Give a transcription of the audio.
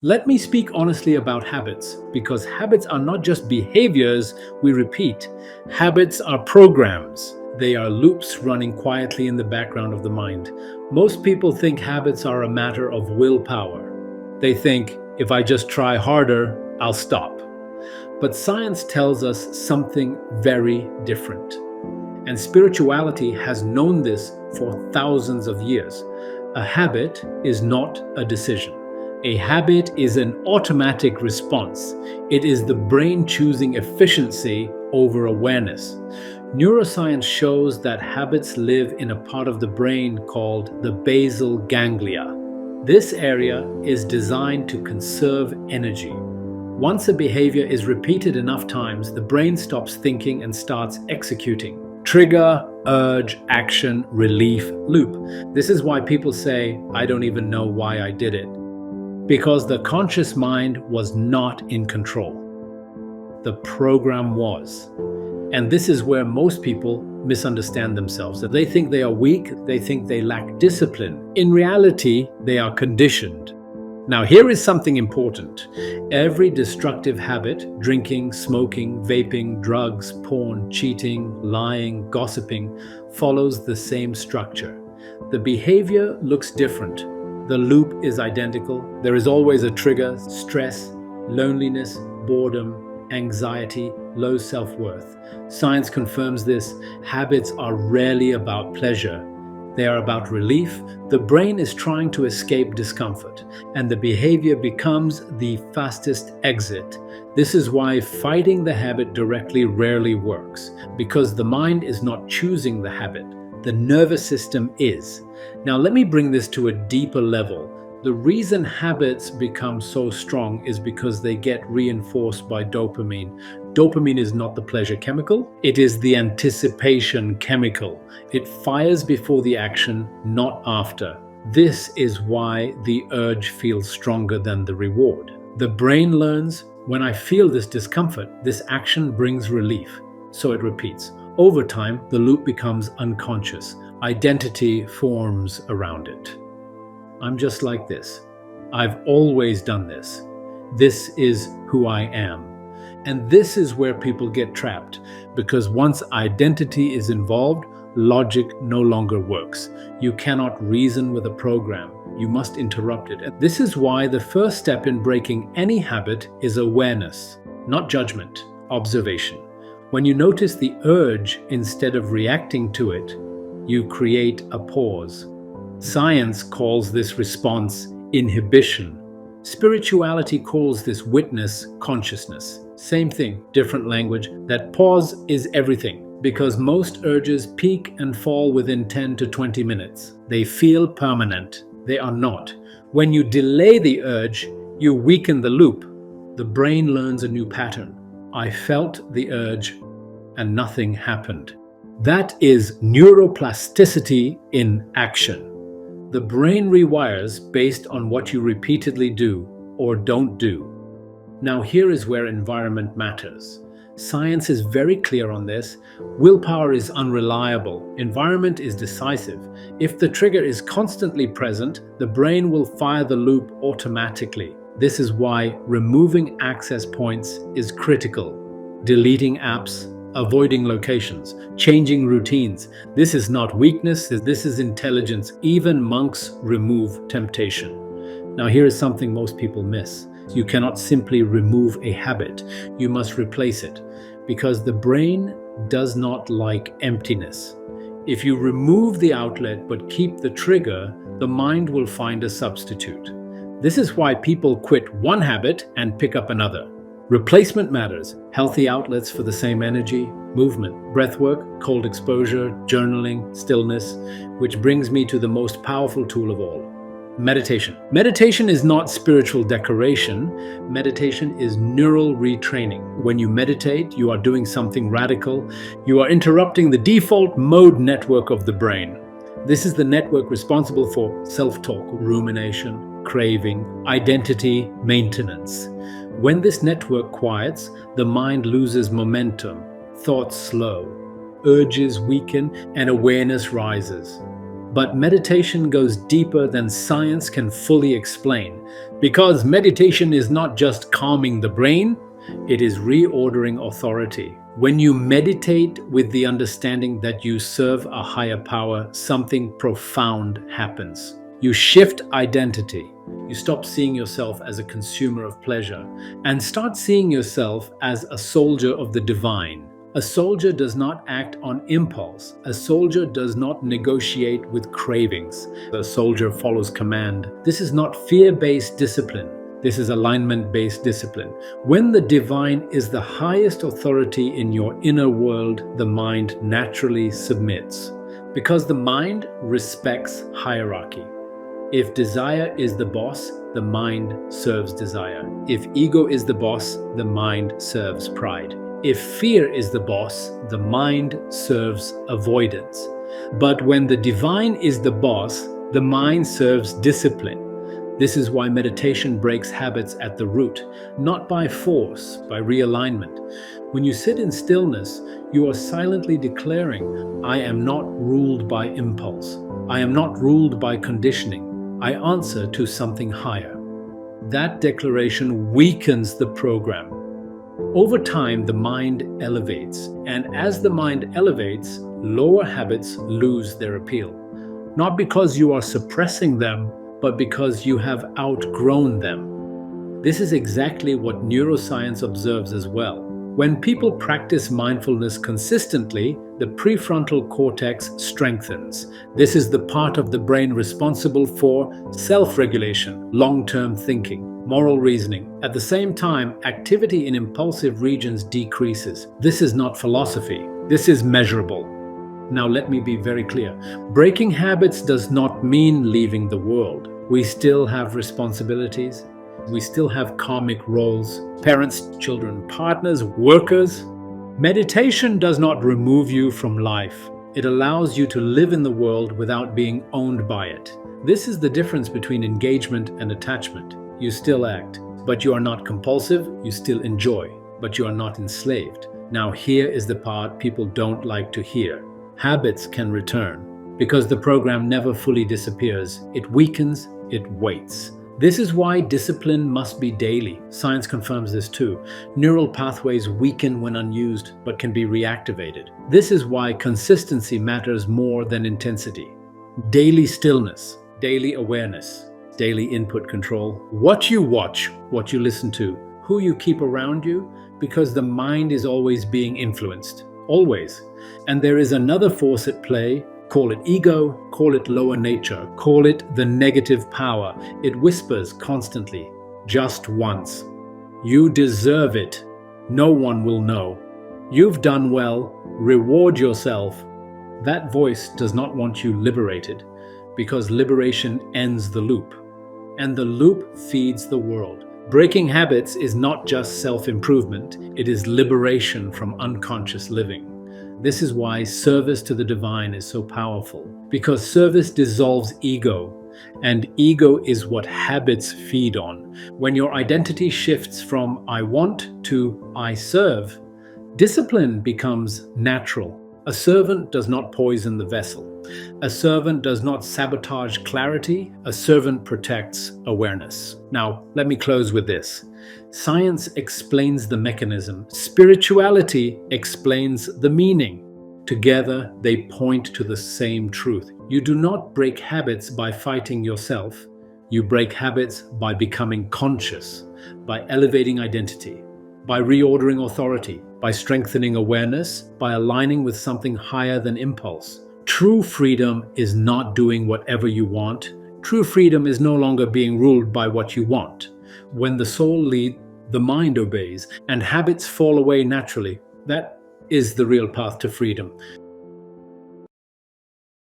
Let me speak honestly about habits, because habits are not just behaviors we repeat. Habits are programs. They are loops running quietly in the background of the mind. Most people think habits are a matter of willpower. They think, if I just try harder, I'll stop. But science tells us something very different. And spirituality has known this for thousands of years. A habit is not a decision. A habit is an automatic response. It is the brain choosing efficiency over awareness. Neuroscience shows that habits live in a part of the brain called the basal ganglia. This area is designed to conserve energy. Once a behavior is repeated enough times, the brain stops thinking and starts executing. Trigger, urge, action, relief, loop. This is why people say, I don't even know why I did it. Because the conscious mind was not in control. The program was. And this is where most people misunderstand themselves. That they think they are weak, they think they lack discipline. In reality, they are conditioned. Now, here is something important. Every destructive habit, drinking, smoking, vaping, drugs, porn, cheating, lying, gossiping, follows the same structure. The behavior looks different. The loop is identical. There is always a trigger: stress, loneliness, boredom, anxiety, low self-worth. Science confirms this. Habits are rarely about pleasure. They are about relief. The brain is trying to escape discomfort, and the behavior becomes the fastest exit. This is why fighting the habit directly rarely works, because the mind is not choosing the habit. The nervous system is. Now, let me bring this to a deeper level. The reason habits become so strong is because they get reinforced by dopamine. Dopamine is not the pleasure chemical, it is the anticipation chemical. It fires before the action, not after. This is why the urge feels stronger than the reward. The brain learns, when I feel this discomfort, this action brings relief. So it repeats. Over time, the loop becomes unconscious. Identity forms around it. I'm just like this. I've always done this. This is who I am. And this is where people get trapped, because once identity is involved, logic no longer works. You cannot reason with a program. You must interrupt it. And this is why the first step in breaking any habit is awareness, not judgment, observation. When you notice the urge instead of reacting to it, you create a pause. Science calls this response inhibition. Spirituality calls this witness consciousness. Same thing, different language. That pause is everything, because most urges peak and fall within 10 to 20 minutes. They feel permanent. They are not. When you delay the urge, you weaken the loop. The brain learns a new pattern. I felt the urge and nothing happened. That is neuroplasticity in action. The brain rewires based on what you repeatedly do or don't do. Now, here is where environment matters. Science is very clear on this. Willpower is unreliable. Environment is decisive. If the trigger is constantly present, the brain will fire the loop automatically. This is why removing access points is critical. Deleting apps, avoiding locations, changing routines. This is not weakness, this is intelligence. Even monks remove temptation. Now, here is something most people miss. You cannot simply remove a habit. You must replace it, because the brain does not like emptiness. If you remove the outlet but keep the trigger, the mind will find a substitute. This is why people quit one habit and pick up another. Replacement matters. Healthy outlets for the same energy, movement, breathwork, cold exposure, journaling, stillness, which brings me to the most powerful tool of all: meditation. Meditation is not spiritual decoration. Meditation is neural retraining. When you meditate, you are doing something radical. You are interrupting the default mode network of the brain. This is the network responsible for self-talk, rumination, craving, identity maintenance. When this network quiets, the mind loses momentum, thoughts slow, urges weaken, and awareness rises. But meditation goes deeper than science can fully explain, because meditation is not just calming the brain, it is reordering authority. When you meditate with the understanding that you serve a higher power, something profound happens. You shift identity. You stop seeing yourself as a consumer of pleasure and start seeing yourself as a soldier of the divine. A soldier does not act on impulse. A soldier does not negotiate with cravings. A soldier follows command. This is not fear-based discipline. This is alignment-based discipline. When the divine is the highest authority in your inner world, the mind naturally submits, because the mind respects hierarchy. If desire is the boss, the mind serves desire. If ego is the boss, the mind serves pride. If fear is the boss, the mind serves avoidance. But when the divine is the boss, the mind serves discipline. This is why meditation breaks habits at the root, not by force, by realignment. When you sit in stillness, you are silently declaring, I am not ruled by impulse. I am not ruled by conditioning. I answer to something higher. That declaration weakens the program. Over time, the mind elevates, and as the mind elevates, lower habits lose their appeal. Not because you are suppressing them, but because you have outgrown them. This is exactly what neuroscience observes as well. When people practice mindfulness consistently, the prefrontal cortex strengthens. This is the part of the brain responsible for self-regulation, long-term thinking, moral reasoning. At the same time, activity in impulsive regions decreases. This is not philosophy. This is measurable. Now let me be very clear. Breaking habits does not mean leaving the world. We still have responsibilities. We still have karmic roles, parents, children, partners, workers. Meditation does not remove you from life. It allows you to live in the world without being owned by it. This is the difference between engagement and attachment. You still act, but you are not compulsive. You still enjoy, but you are not enslaved. Now here is the part people don't like to hear. Habits can return because the program never fully disappears. It weakens, it waits. This is why discipline must be daily. Science confirms this too. Neural pathways weaken when unused, but can be reactivated. This is why consistency matters more than intensity. Daily stillness, daily awareness, daily input control. What you watch, what you listen to, who you keep around you, because the mind is always being influenced. Always. And there is another force at play. Call it ego, call it lower nature, call it the negative power. It whispers constantly, just once. You deserve it. No one will know. You've done well. Reward yourself. That voice does not want you liberated, because liberation ends the loop. And the loop feeds the world. Breaking habits is not just self-improvement, it is liberation from unconscious living. This is why service to the divine is so powerful, because service dissolves ego, and ego is what habits feed on. When your identity shifts from I want to I serve, discipline becomes natural. A servant does not poison the vessel. A servant does not sabotage clarity. A servant protects awareness. Now, let me close with this. Science explains the mechanism. Spirituality explains the meaning. Together, they point to the same truth. You do not break habits by fighting yourself. You break habits by becoming conscious, by elevating identity, by reordering authority, by strengthening awareness, by aligning with something higher than impulse. True freedom is not doing whatever you want. True freedom is no longer being ruled by what you want. When the soul leads, the mind obeys, and habits fall away naturally. That is the real path to freedom.